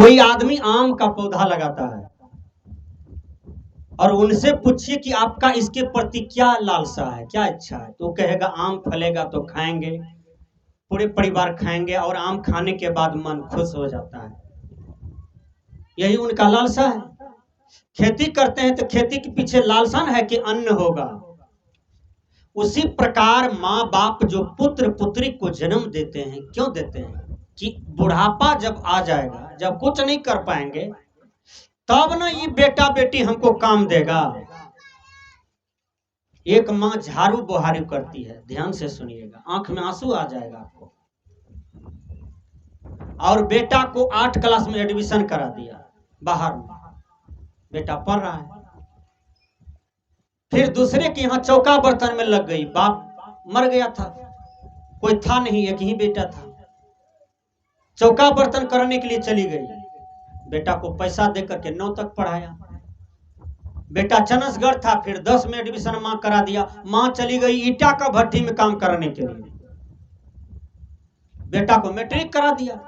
कोई आदमी आम का पौधा लगाता है और उनसे पूछिए कि आपका इसके प्रति क्या लालसा है, क्या इच्छा है, तो कहेगा आम फलेगा तो खाएंगे, पूरे परिवार खाएंगे और आम खाने के बाद मन खुश हो जाता है। यही उनका लालसा है। खेती करते हैं तो खेती के पीछे लालसा है कि अन्न होगा। उसी प्रकार माँ बाप जो पुत्र पुत्री को जन्म देते हैं, क्यों देते हैं? कि बुढ़ापा जब आ जाएगा, जब कुछ नहीं कर पाएंगे, तब ना ये बेटा बेटी हमको काम देगा। एक माँ झाड़ू बुहारी करती है, ध्यान से सुनिएगा, आंख में आंसू आ जाएगा आपको। और बेटा को 8 क्लास में एडमिशन करा दिया बाहर में, बेटा पढ़ रहा है। फिर दूसरे के यहाँ चौका बर्तन में लग गई, बाप मर गया था, कोई था नहीं, एक ही बेटा था। चौका बर्तन करने के लिए चली गई, बेटा को पैसा देकर के 9 तक पढ़ाया। बेटा चनसगढ़ था, फिर 10 में एडमिशन मां करा दिया। मां चली गई ईटा का भट्टी में काम करने के लिए, बेटा को मैट्रिक करा दिया।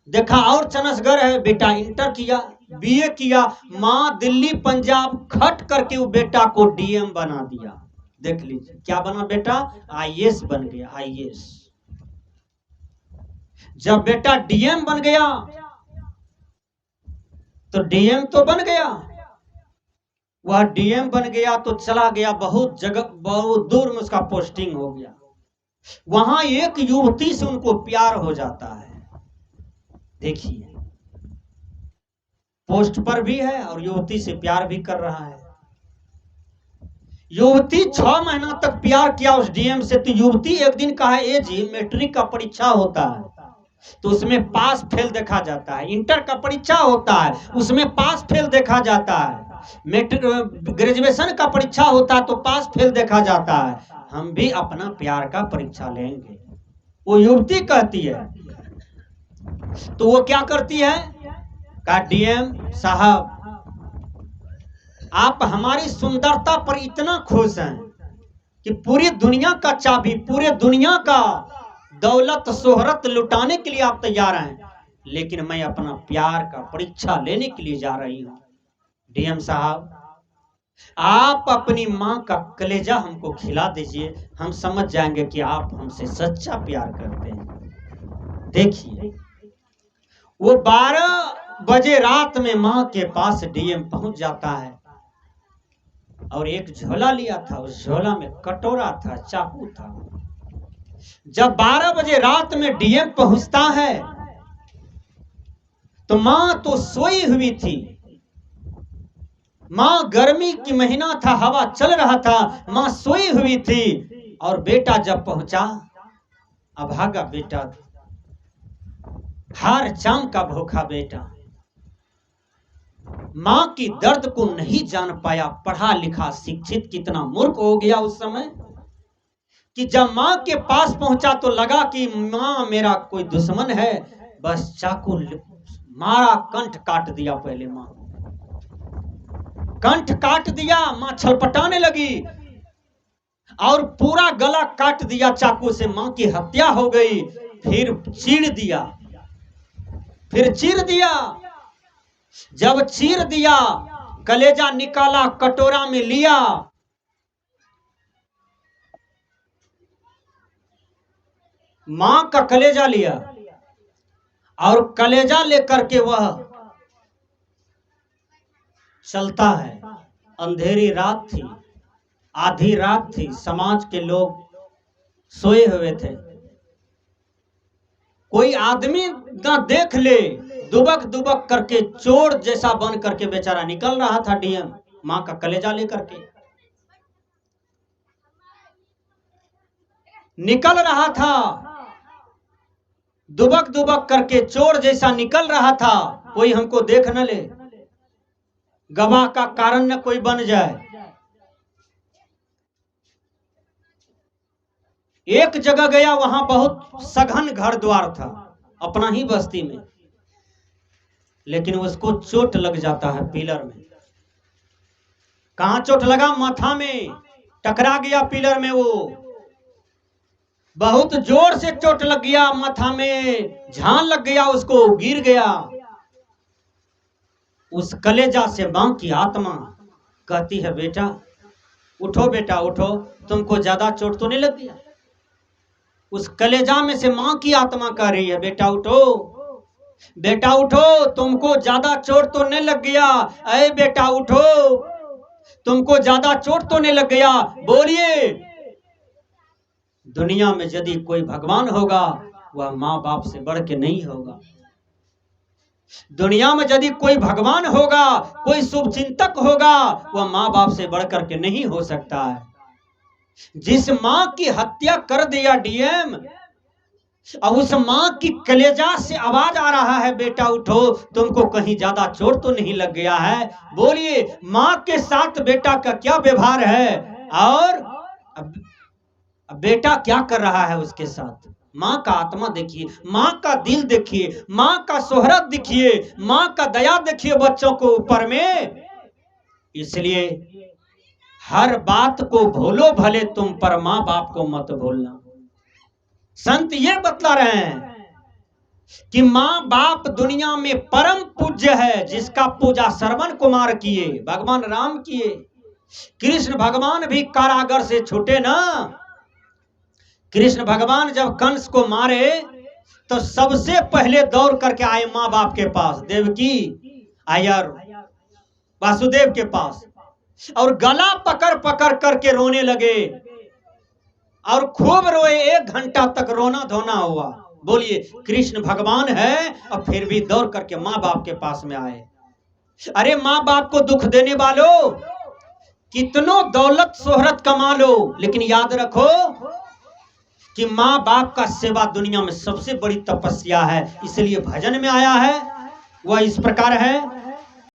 देखा और चनसगढ़ है, बेटा इंटर किया, बीए किया। मां दिल्ली पंजाब खट करके वो बेटा को डीएम बना दिया। देख लीजिए क्या बना बेटा, आईएएस बन गया, आईएएस। जब बेटा डीएम बन गया तो डीएम तो बन गया, वह डीएम बन गया तो चला गया बहुत जगह, बहुत दूर में उसका पोस्टिंग हो गया। वहां एक युवती से उनको प्यार हो जाता है। देखिए पोस्ट पर भी है और युवती से प्यार भी कर रहा है। युवती 6 महीना तक प्यार किया उस डीएम से, तो युवती एक दिन कहा, ए जी मैट्रिक का परीक्षा होता है तो उसमें पास फेल देखा जाता है, इंटर का परीक्षा होता है उसमें पास फेल देखा जाता है, मैट्रिक ग्रेजुएशन का परीक्षा होता है तो पास फेल देखा जाता है, हम भी अपना प्यार का परीक्षा लेंगे। वो युवती कहती है, तो वो क्या करती है, कहा डीएम साहब आप हमारी सुंदरता पर इतना खुश हैं कि पूरी दुनिया का चाबी, पूरे दुनिया का दौलत शोहरत लुटाने के लिए आप तैयार हैं, लेकिन मैं अपना प्यार का परीक्षा लेने के लिए जा रही हूं। डीएम साहब आप अपनी मां का कलेजा हमको खिला दीजिए, हम समझ जाएंगे कि आप हमसे सच्चा प्यार करते हैं। देखिए वो 12 बजे रात में मां के पास डीएम पहुंच जाता है और एक झोला लिया था, उस झोला में कटोरा था, चाकू था। जब 12 बजे रात में डीएम पहुंचता है तो मां तो सोई हुई थी। मां गर्मी की महीना था, हवा चल रहा था, मां सोई हुई थी। और बेटा जब पहुंचा, अभागा बेटा, हर जाम का भूखा बेटा, मां की दर्द को नहीं जान पाया। पढ़ा लिखा शिक्षित कितना मूर्ख हो गया उस समय कि जब मां के पास पहुंचा तो लगा कि मां मेरा कोई दुश्मन है, बस चाकू मारा, कंठ काट दिया। पहले मां कंठ काट दिया, मां छलपटाने लगी और पूरा गला काट दिया चाकू से, मां की हत्या हो गई। फिर चीर दिया, फिर चीर दिया। जब चीर दिया, कलेजा निकाला, कटोरा में लिया, मां का कलेजा लिया और कलेजा लेकर के वह चलता है। अंधेरी रात थी, आधी रात थी, समाज के लोग सोए हुए थे। कोई आदमी ना देख ले, दुबक दुबक करके चोर जैसा बन करके बेचारा निकल रहा था डीएम, मां का कलेजा लेकर के निकल रहा था। दुबक दुबक करके चोर जैसा निकल रहा था। कोई हमको देख न ले, गवाह का कारण न कोई बन जाए। एक जगह गया, वहां बहुत सघन घर द्वार था, अपना ही बस्ती में, लेकिन उसको चोट लग जाता है पिलर में। कहां चोट लगा? माथा में, टकरा गया पिलर में। वो बहुत जोर से चोट लग गया, माथा में झान लग गया, उसको गिर गया। उस कलेजा से मां की आत्मा कहती है, बेटा उठो, बेटा उठो, तुमको ज्यादा चोट तो नहीं लग गया। उस कलेजा में से मां की आत्मा कह रही है, बेटा उठो, बेटा उठो, तुमको ज्यादा चोट तो नहीं लग गया। अरे बेटा उठो, तुमको ज्यादा चोट तो नहीं लग गया। बोलिए, दुनिया में यदि कोई भगवान होगा वह माँ बाप से बढ़ के नहीं होगा। दुनिया में यदि कोई भगवान होगा, कोई शुभ चिंतक होगा, वह माँ बाप से बढ़कर के नहीं हो सकता है। जिस माँ की हत्या कर दिया डीएम, अब उस माँ की कलेजा से आवाज आ रहा है, बेटा उठो, तुमको कहीं ज्यादा चोट तो नहीं लग गया है। बोलिए, माँ के साथ बेटा का क्या व्यवहार है, और अब बेटा क्या कर रहा है उसके साथ। माँ का आत्मा देखिए, माँ का दिल देखिए, माँ का शोहरत देखिए, माँ का दया देखिए बच्चों को ऊपर में। इसलिए हर बात को भूलो भले तुम, पर माँ बाप को मत भूलना। संत ये बतला रहे हैं कि माँ बाप दुनिया में परम पूज्य है, जिसका पूजा श्रवण कुमार किए, भगवान राम किए। कृष्ण भगवान भी कारागार से छूटे ना। कृष्ण भगवान जब कंस को मारे तो सबसे पहले दौड़ करके आए माँ बाप के पास, देवकी आयर वासुदेव के पास, और गला पकड़ पकड़ करके रोने लगे, और खूब रोए। 1 घंटा तक रोना धोना हुआ। बोलिए, कृष्ण भगवान है और फिर भी दौड़ करके माँ बाप के पास में आए। अरे माँ बाप को दुख देने वालों, कितनों दौलत शोहरत कमा लो, लेकिन याद रखो कि माँ बाप का सेवा दुनिया में सबसे बड़ी तपस्या है। इसलिए भजन में आया है, वह इस प्रकार है।